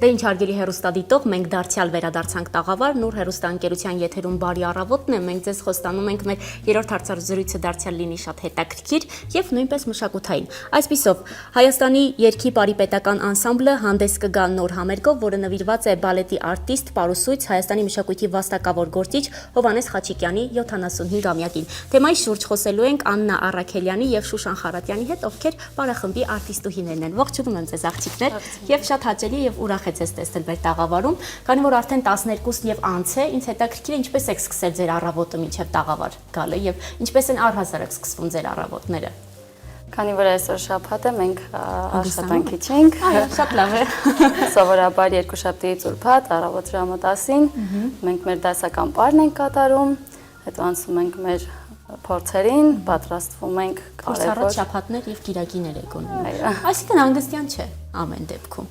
Դե ինչ հարգելի հեռուստադիտող, մենք դարձյալ վերադարձանք տաղավար, Նուր հեռուստաընկերության եթերում բարի առավոտն է, մենք ձեզ խոստանում ենք մեր երրորդ հարցազրույցը դարձյալ լինի շատ հետաքրքիր եւ նույնպես մշակութային։ Այսպիսով, Հայաստանի երգի պարիպետական անսամբլը հանդես կգա նոր համերգով, որը նվիրված է բալետի արտիստ, պարուսույց, Հայաստանի մշակույթի վաստակավոր գործիչ Հովհաննես Խաչիկյանի 75-ամյակին։ Թեմայի շուրջ խոսելու ենք Աննա Առաքելյանի եւ Շուշան Խարատյանի հետ, ովքեր պարախմբի արտիստուհիներն են։ Ողջունում եմ ձեզ աղջիկներ եւ շատ հաճելի եւ ուրախ եք տեսնել մեր տաղավարում, քանի որ արդեն 12-ն եւ անց է, ինձ հետաքրքիր է ինչպես եք սկսել ձեր առավոտը մինչեւ տաղավար գալը եւ ինչպես են առհասարակ սկսվում ձեր առավոտները։ Քանի որ այսօր շաբաթ է, մենք աշխատանքի չենք։ Այո, շատ լավ է։ Սովորաբար երկուշաբթիից ուրբաթ առավոտ ժամը 10-ին մենք մեր դասական պարն ենք կատարում, հետո անցնում ենք մեր փորձերին, պատրաստվում ենք կարևոր շաբաթներ եւ կիրակիներ եք ունենում։ Այսինքն հանգստյան չէ ամեն դեպքում։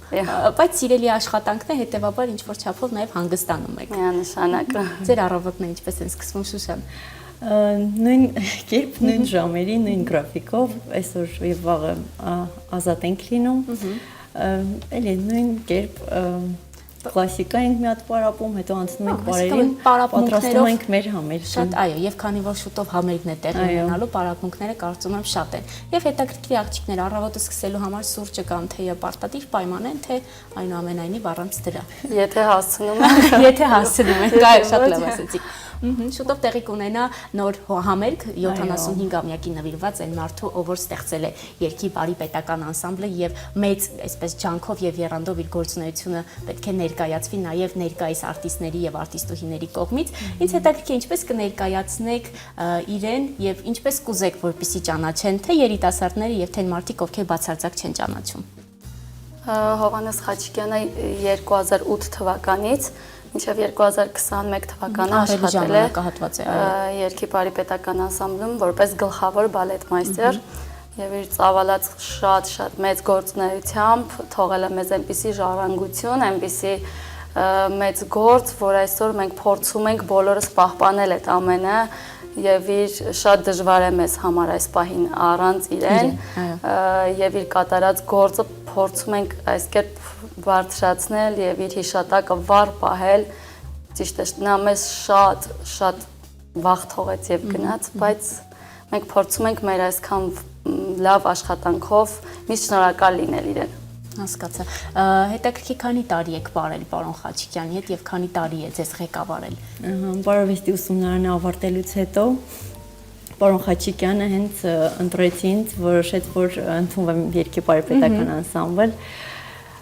Բայց սիրելի աշխատանքն է, հետեւաբար ինչ որ չափով նաեւ հանգստանում եք։ Միանշանակ։ Ձեր առավոտները ինչպես են սկսվում, Շուշան։ Նույն կերպ, նույն ժամերի, նույն գրաֆիկով, այսօր եւ վաղը ազատ ենք լինում։ Էլի նույն կերպ կլասիկա ենք մի հատ պարապում, հետո անցնում ենք բարերին, պատրաստում ենք մեր համերգին։ Շատ այո, եւ քանի որ շուտով համերգն է տեղի ունենալու, պարապմունքները կարծում եմ շատ են։ Եվ հետաքրքիր աղջիկներ առավոտը սկսելու համար սուրճը կամ թեյը պարտադիր պայման են, թե այնուամենայնիվ առանց դրա։ Եթե հասցնում եք, եթե հասցնում եք, այո, շատ լավ ասեցիք։ Շուտով տեղի կունենա նոր համերգ 75-ամյակի նվիրված այն մարդու, ով որ ստեղծել է երգի պարիպետական անսամբլը եւ մեծ այսպես ջանքով եւ եռանդով իր գործունեությունը պետք է ներկայացվի նաեւ ներկայիս արտիստների եւ արտիստուհիների կողմից։ Ինձ հետաքրքիր ինչպես կներկայացնեք իրեն եւ ինչպես կուզեք որպեսզի ճանաչեն թե երիտասարդները եւ թե մարդիկ, ովքեր բացարձակ չեն ճանաչում։ Հովհաննես Խաչիկյանը 2008 թվականից մինչև 2021 թվականը աշխատել է երգի պարիպետական անսամբլում որպես գլխավոր բալետմայստեր եւ իր ծավալած շատ մեծ գործունեությամբ թողել է մեզ այնպիսի ժառանգություն, այնպիսի մեծ գործ, որ այսօր մենք փորձում ենք բոլորս պահպանել այդ ամենը եւ իր շատ դժվար է մեզ համար այս պահին առանց իրեն եւ իր կատարած գործը փորձում ենք այս կերպ բարձրացնել եւ իր հիշատակը վառ պահել, ճիշտ է, նա մեզ շատ վաղ թողեց եւ գնաց, բայց մենք փորձում ենք մեր այսքան լավ աշխատանքով միշտ շնորհակալ լինել իրեն։ Հասկացա։ Հետաքրքիր քանի տարի եք ապրել պարոն Խաչիկյանի հետ եւ քանի տարի է ձեզ ղեկավարել։ Բարովեստի ուսումնարանը ավարտելուց հետո պարոն Խաչիկյանը հենց ընտրեցին, որոշեց, որ ընդունվեմ երգի պարիպետական անսամբլ։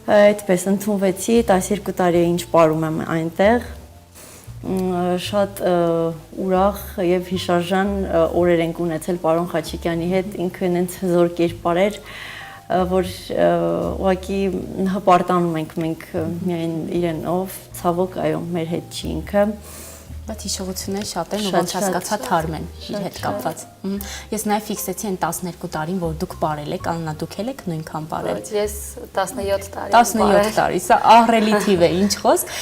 Այդպես ընդունվեցի, 12 տարի է ինչ ապրում եմ այնտեղ։ Շատ ուրախ եւ հիշարժան օրեր ենք ունեցել պարոն Խաչիկյանի հետ, ինքը հենց հզոր կերպար էր, որ ուղղակի հպարտանում ենք մենք միայն իրենով, ցավոք այո, մեր հետ չի ինքը։ Բայց հիշողությունները շատ են ու ոնց հասկացա թարմ են իր հետ կապված։ Ես նաև ֆիքսեցի այն 12 տարին, որ դուք ապրել եք, Աննա, դուք էլ եք նույնքան ապրել։ Ես 17 տարի։ 17 տարի, սա ահռելի թիվ է, ինչ խոսք։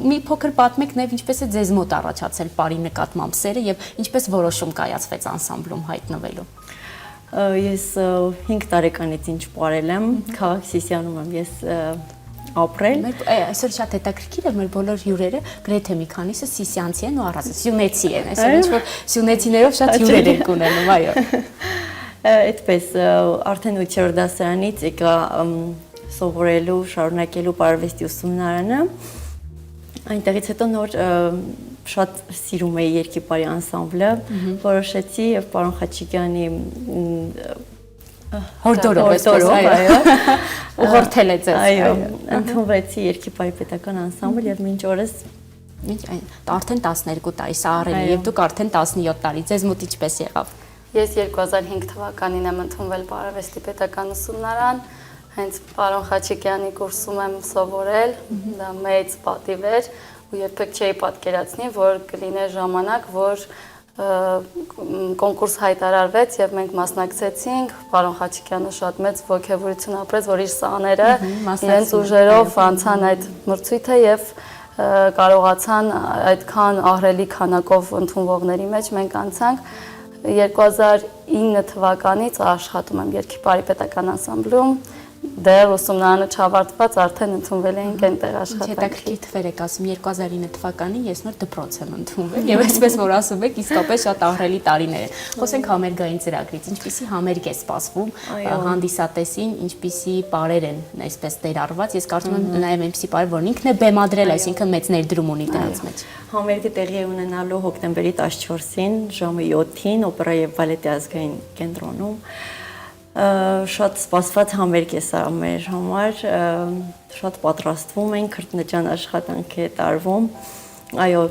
Մի փոքր պատմեք նաև ինչպես է ձեզ մոտ առաջացել բարի նկատմամբ սերը եւ ինչպես որոշում կայացվեց անսամբլում հայտնվելու։ Ես 5 տարեկանից ինչ ապրել եմ, քաղաք Սիսիանում եմ ես ապրել։ Այսօր շատ հետաքրքիր է, մեր բոլոր հյուրերը գրեթե մի քանիսը սիսիանցի են ու առանց սյունեցի են, այսօր ինչ որ սյունեցիներով շատ հյուրեր են ունենում, այո։ Այդպես արդեն 8-րդ դասարանից եկա սովորելու, շարունակելու պարարվեստի ուսումնարանը։ Այնտեղից հետո նոր շատ սիրում էի երգի պարի անսամբլը, որոշեցի եւ պարոն Խաչիկյանի հորդորով, այո, ուղղորդել է ձեզ։ Այո, ընդունվեցի երգի պարիպետական անսամբլ եւ մինչ օրս արդեն 12 տարի, սա ահռելի եւ դուք արդեն 17 տարի, ձեզ մոտ ինչպես եղավ։ Ես 2005 թվականին եմ ընդունվել պարարվեստի պետական ուսումնարան, հենց պարոն Խաչիկյանի կուրսում եմ սովորել, դա մեծ պատիվ էր ու երբեք չէի պատկերացնի, որ կլիներ ժամանակ, որ կոնկուրս հայտարարվեց եւ մենք մասնակցեցինք, պարոն Խաչիկյանը շատ մեծ ոգևորություն ապրեց, որ իր սաները իրենց ուժերով անցան այդ մրցույթը եւ կարողացան այդքան ահռելի քանակով ընդունվողների մեջ մենք անցանք 2009 թվականից աշխատում եմ երգի պարիպետական անսամբլում դեռ ուսումնարանը չավարտված արդեն ընդունվել էինք այնտեղ աշխատանքի։ Հետաքրքիր թվեր եք ասում 2009 թվականին ես նոր դպրոց եմ ընդունվել եւ այսպես որ ասում եք իսկապես շատ ահռելի տարիներ են։ Խոսենք համերգային ծրագրից, ինչպիսի համերգ է սպասվում հանդիսատեսին, ինչպիսի պարեր են այսպես ներառված։ Ես կարծում եմ նաեւ այնպիսի պարեր, որն ինքն է բեմադրել, այսինքն մեծ ներդրում ունի դրանց մեջ։ Համերգը տեղի է ունենալու հոկտեմբերի 14-ին ժամը 7-ին օպերա եւ բալետի ազգային կենտրոնում։ Շատ սպասված համերգ է սա մեր համար, շատ պատրաստվում ենք, քրտնաջան աշխատանք է տարվում։ Այո,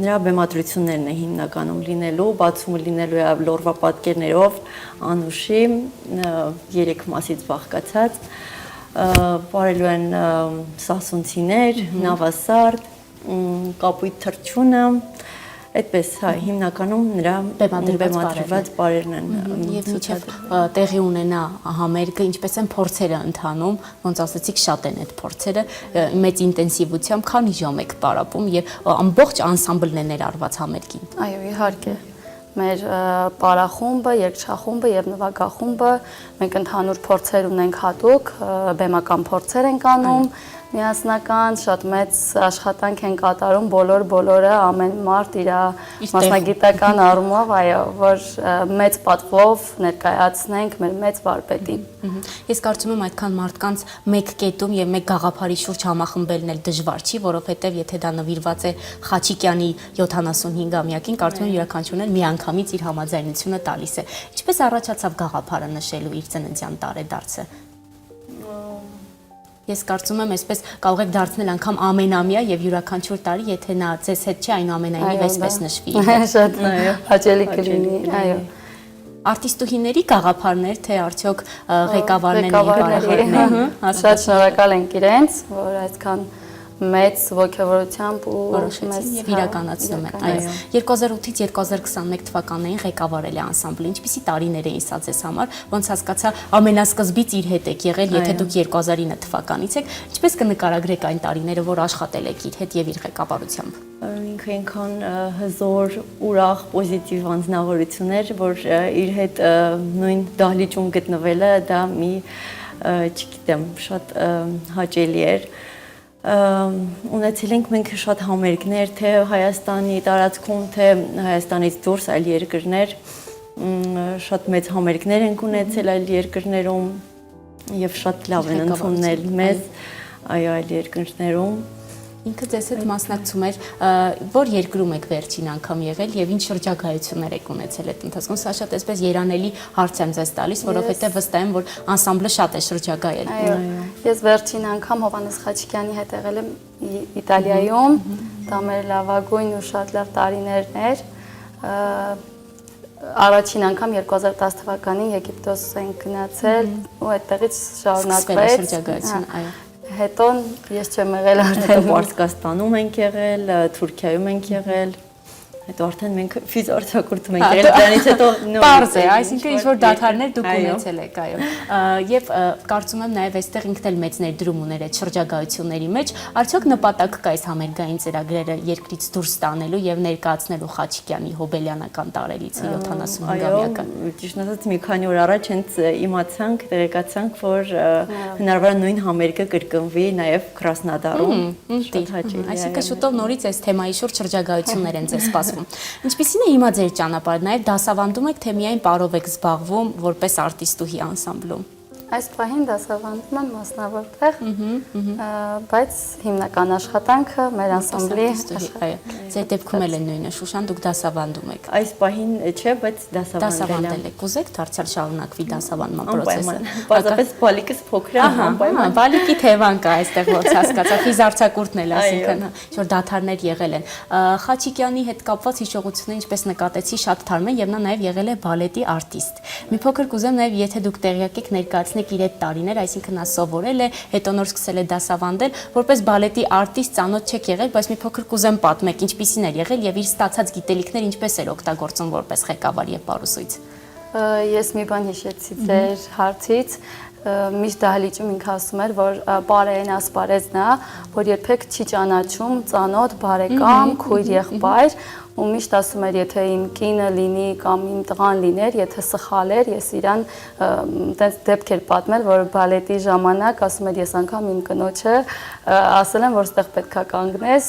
նրա բեմադրություններն է հիմնականում լինելու, բացումը լինելու է լորվա պատկերներով, Անուշի 3 մասից բաղկացած, բարելու են սասունցիներ, նավասարդ, կապույտ թռչունը, այդպես, հա, հիմնականում նրա բեմադրված պարերն են։ Եվ մինչև տեղի ունենա համերգը, ինչպես են փորձերը ընթանում, ոնց ասացիք, շատ են այդ փորձերը, մեծ ինտենսիվությամբ, քանի ժամ եք պարապում եւ ամբողջ անսամբլն է ներառված համերգին։ Այո, իհարկե։ Մեր պարախումբը, երգչախումբը եւ նվագախումբը մենք ընդհանուր փորձեր ունենք հատուկ, բեմական փորձեր ենք անում, միասնական, շատ մեծ աշխատանք են կատարում բոլորը, ամեն մարդ իր մասնագիտական առումով, այո, որ մեծ պատվով ներկայացնենք մեր մեծ վարպետին։ Ես կարծում եմ այդքան մարդկանց մեկ կետում եւ մեկ գաղափարի շուրջ համախմբելն էլ դժվար չի, որովհետեւ եթե դա նվիրված է Խաչիկյանի 75-ամյակին, կարծում եմ յուրաքանչյուրն էլ միանգամից իր համաձայնությունը տալիս է։ Ինչպես առաջացավ գաղափարը նշելու իր ծննդյան տարեդարձը։ Ես կարծում եմ, այսպես կարող եք դարձնել անգամ ամենամյա եւ յուրաքանչյուր տարի, եթե նա ձեզ հետ չի, այնուամենայնիվ այսպես նշվի։ Շատ հաճելի կլինի, այո։ Արտիստուհիների գաղափարներ, թե արդյոք ղեկավարների։ Շատ շնորհակալ ենք իրենց, որ այսքան մեծ ողջավորությամբ ու որոշեցին եւ իրականացնում են։ Այո, 2008-ից 2021 թվականներին ղեկավարել է անսամբլը։ Ինչպիսի տարիներ էին սա ձեզ համար, ոնց հասկացա, ամենասկզբից իր հետ եք եղել, եթե դուք 2009 թվականից եք, ինչպես կնկարագրեք այն տարիները, որ աշխատել եք իր հետ եւ իր ղեկավարությամբ։ Ինքը այնքան հզոր, ուրախ, պոզիտիվ անձնավորություններ, որ իր հետ նույն դահլիճում գտնվելը դա մի, չգիտեմ, շատ հաճելի էր։ Ունեցել ենք մենք շատ համերգներ, թե Հայաստանի տարածքում, թե Հայաստանից դուրս այլ երկրներ, շատ մեծ համերգներ ենք ունեցել այլ երկրներում եւ շատ լավ են ընդունել մեզ այլ երկրներում։ Ինքը ձեզ հետ մասնակցում էր, որ երկրում եք վերջին անգամ եղել եւ ինչ շրջագայություններ եք ունեցել այդ ընթացքում։ Սա շատ այսպես երանելի հարց եմ ձեզ տալիս, որովհետեւ վստահ եմ, որ անսամբլը շատ է շրջագայել։ Այո, ես վերջին անգամ Հովհաննես Խաչիկյանի հետ եղել եմ Իտալիայում, դա մեր լավագույն ու շատ լավ տարիներն էր։ Առաջին անգամ 2010 թվականին Եգիպտոս ենք գնացել ու այդտեղից շարունակվեց շրջագայություն, այո։ Հետո ես չեմ եղել արդեն Պարսկաստանում ենք եղել, Թուրքիայում ենք եղել, հետո արդեն մենք ֆիզարցակուրտում ենք եղել, դրանից հետո Պարզ է, այսինքն ինչ որ դադարներ դուք ունեցել եք, այո։ Եվ կարծում եմ նաև այստեղ ինքն էլ մեծ ներդրում ուներ այդ շրջագայությունների մեջ, արդյոք նպատակ կա այս համերգային ծրագրերը երկրից դուրս ստանելու եւ ներկայացնելու Խաչիկյանի հոբելյանական տարելիցը 75-ամյակը։ Այո, ճիշտ ասած մի քանի օր առաջ հենց իմացանք, տեղեկացանք, որ հնարավոր է նույն համերգը կրկնվի նաև Կրասնոդարում։ Շատ հաճելի է։ Այսինքն շուտով նորից այս թեմայի շուրջ շրջագայություններ են ձեզ սպասվում։ Ինչպիսին է հիմա ձեր ճանապարհը, նաև դասավանդում եք, թե միայն պարով եք զբաղվում որպես արտիստուհի անսամբլում։ Այս պահին դասավանդում եմ մասնավոր տեղ, բայց հիմնական աշխատանքը մեր անսամբլի այո, ձեր դեպքում էլ է նույնը, Շուշան, դուք դասավանդում եք։ Այս պահին չէ, բայց դասավանդել եք։ Կուզեք դարձյալ շարունակվի դասավանդման process-ը։ Պարզապես բալիկս փոքր է, անպայման։ Բալիկի թևան կա այստեղ, ոնց հասկացա, ֆիզարցակուրտն էլ, այսինքն, որ դադարներ եղել են։ Խաչիկյանի հետ կապված հիշողությունները, ինչպես նկատեցի, շատ թարմ են եւ նա նաեւ եղել է բալետի արտիստ։ Մի փոքր կուզեմ նաեւ, եթե դուք տեղյակ եք, ներկայացնեք իր այդ տարիներ, այսինքն նա սովորել է, հետո նոր սկսել է դասավանդել, որպես բալետի արտիստ ծանոթ չեք եղել, բայց մի փոքր կուզեմ պատմեք, ինչպիսին էր եղել եւ իր ստացած գիտելիքներ ինչպես էր օգտագործում որպես ղեկավար եւ պարուսույց։ Ես մի բան հիշեցի ձեր հարցից, միշտ դահլիճում ինքը ասում էր, որ բարեն ասպարեզն է, որ երբեք չի ճանաչում ծանոթ բարեկամ, քույր եղբայր, ու միշտ ասում էր, եթե իմ կինը լինի կամ իմ տղան լիներ, եթե սխալ էր, ես իրան տենց դեպք էր պատմել, որ բալետի ժամանակ ասում էր, ես անգամ իմ կնոջը ասել եմ, որ ստեղ պետքա կանգնես,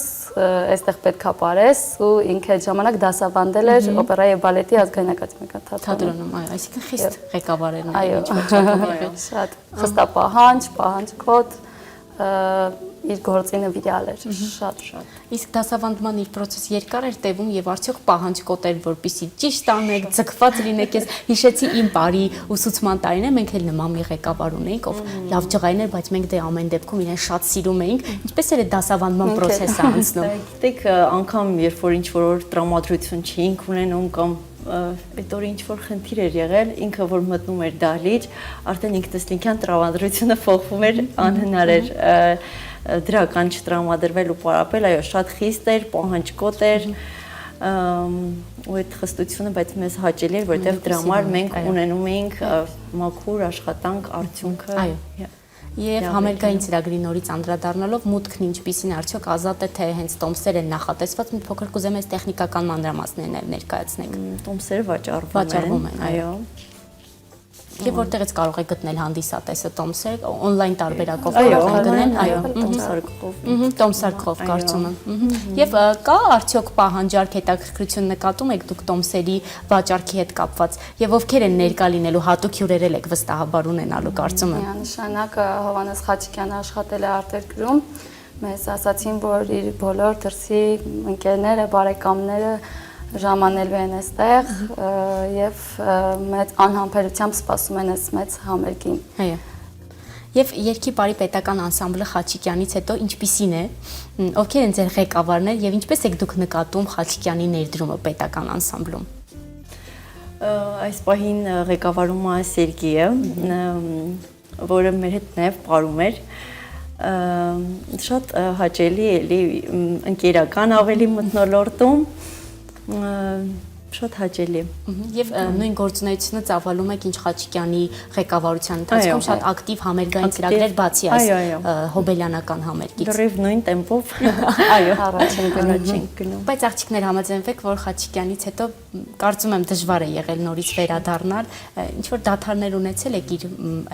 այստեղ պետքա ապարես ու ինքը այդ ժամանակ դասավանդել էր օպերայի եւ բալետի ազգային ակադեմիական թատրոնում, այո, այսինքն խիստ ղեկավարերն այո, ինչ չափով եղել։ շատ խստապահանջ, պահանջկոտ իր գործի նվիրալ էր շատ։ Իսկ դասավանդման իր process երկար էր տևում եւ արդյոք պահանջկոտ էր, որպեսզի ճիշտ անեք, ձգված լինեք։ Ես հիշեցի իմ բարի ուսուցման տարիները մենք էլ նման մի ղեկավար ունեինք, ով լավ ջղայն էր, բայց մենք դե ամեն դեպքում իրեն շատ սիրում էինք։ Ինչպես էր այդ դասավանդման process-ը անցնում։ Գիտեք, անգամ երբ որ ինչ-որ տրամադրություն չէինք ունենում կամ այդ օրը ինչ-որ խնդիր էր եղել, ինքը որ մտնում էր դահլիճ, արդեն ինքնըստինքյան տրամադրությունը փոխվում էր, անհնար էր դրական չտրամադրվել ու պարապել, այո, շատ խիստ էր, պահանջկոտ էր, ու այդ խստությունը բայց մեզ հաճելի էր, որովհետև դրա համար մենք ունենում էինք մաքուր աշխատանք, արդյունքը։ Այո։ Եվ համերգային ծրագրի նորից անդրադառնալով մուտքն ինչպիսին արդյոք ազատ է թե հենց տոմսեր են նախատեսված, մի փոքր կուզեմ այս տեխնիկական մանրամասներն ներկայացնեք։ Տոմսերը վաճառվում են, այո։ Եվ որտեղից կարող է գտնել հանդիսատեսը տոմսեր, օնլայն տարբերակով կարող են գնել, այո, տոմսարկղով կարծում եմ։ Եվ կա արդյոք պահանջարկ հետաքրքրություն նկատում եք դուք տոմսերի վաճառքի հետ կապված, եւ ովքեր են ներկա լինելու հատուկ հյուրերել եք վստահաբար ունենալու կարծում եմ։ Միանշանակ Հովհաննես Խաչիկյանը աշխատել է արտերկրում, մեզ ասացին, որ իր բոլոր դրսի ընկերները, բարեկամները ժամանելու են այստեղ եւ մեծ անհամբերությամբ սպասում են այս մեծ համերգին։ Այո։ Եվ Երգի բարի պետական անսամբլը Խաչիկյանից հետո ինչպիսին է, ովքեր են ձեր ղեկավարներ եւ ինչպես եք դուք նկատում Խաչիկյանի ներդրումը պետական անսամբլում։ Այս պահին ղեկավարում է Սերգեյը, որը մեր հետ նաեւ ապարում էր։ Շատ հաճելի էլի ընկերական ավելի մթնոլորտում շատ հաճելի։ Եվ նույն գործունեությունը ծավալում եք ինչ Խաչիկյանի ղեկավարության ընթացքում շատ ակտիվ համերգային ծրագրեր բացի այս հոբելյանական համերգից։ Լրիվ նույն տեմպով, այո, առաջին գնում։ Բայց աղջիկներ համաձայնվեք, որ Խաչիկյանից հետո կարծում եմ դժվար է եղել նորից վերադառնալ, ինչ որ դադարներ ունեցել եք իր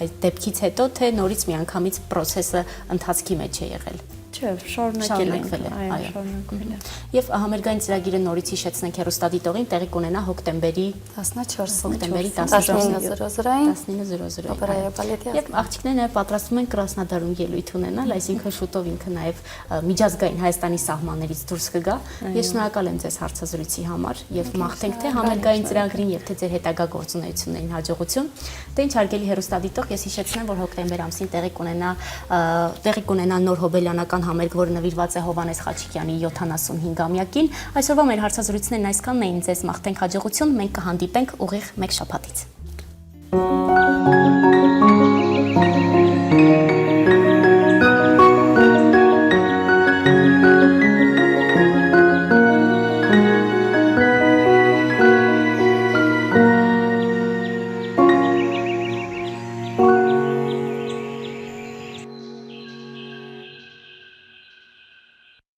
այդ դեպքից հետո, թե նորից միանգամից process-ը ընթացքի մեջ է եղել։ Չէ, շարունակվել է, այո, շարունակվել է։ Եվ համերգային ծրագիրը նորից հիշեցնենք հեռուստադիտողին տեղի կունենա հոկտեմբերի 19-ին 19:00-ին օպերայի եւ բալետի։ Եվ աղջիկներն նաև պատրաստվում են Կրասնոդարում ելույթ ունենալ, այսինքն շուտով ինքը նաև միջազգային Հայաստանի սահմաններից դուրս կգա։ Ես շնորհակալ եմ ձեզ հարցազրույցի համար եւ մաղթենք թե համերգային ծրագրին եւ թե ձեր հետագա գործունեություններին հաջողություն։ Դե ինչ հարգելի հեռուստադիտող, ես հիշեցնեմ, որ հոկտեմբեր ամսին տեղի կունենա նոր հոբելյանական համերգ, որը նվիրված է Հովհաննես Խաչիկյանի 75-ամյակին։ Այսօրվա մեր հարցազրույցներն այսքանն էին, ձեզ մաղթենք հաջողություն, մենք կհանդիպենք ուղիղ մեկ շաբաթից։